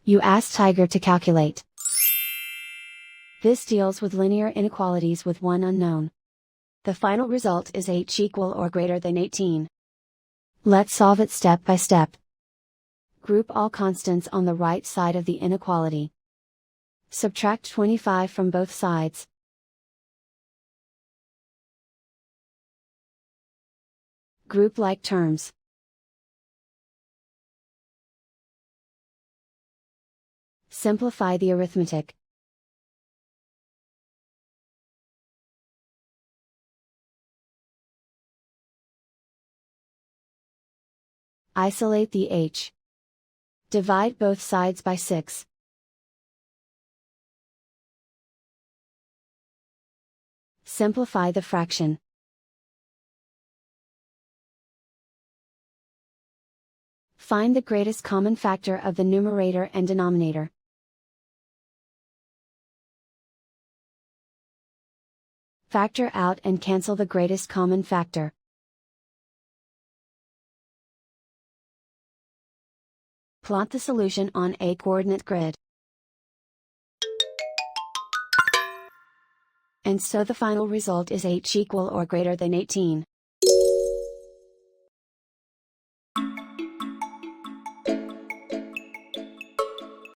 You ask Tiger to calculate. This deals with linear inequalities with one unknown. The final result is h equal or greater than 18. Let's solve it step by step. Group all constants on the right side of the inequality. Subtract 25 from both sides. Group like terms. Simplify the arithmetic. Isolate the h. Divide both sides by 6. Simplify the fraction. Find the greatest common factor of the numerator and denominator. Factor out and cancel the greatest common factor. Plot the solution on a coordinate grid. And so the final result is h equal or greater than 18.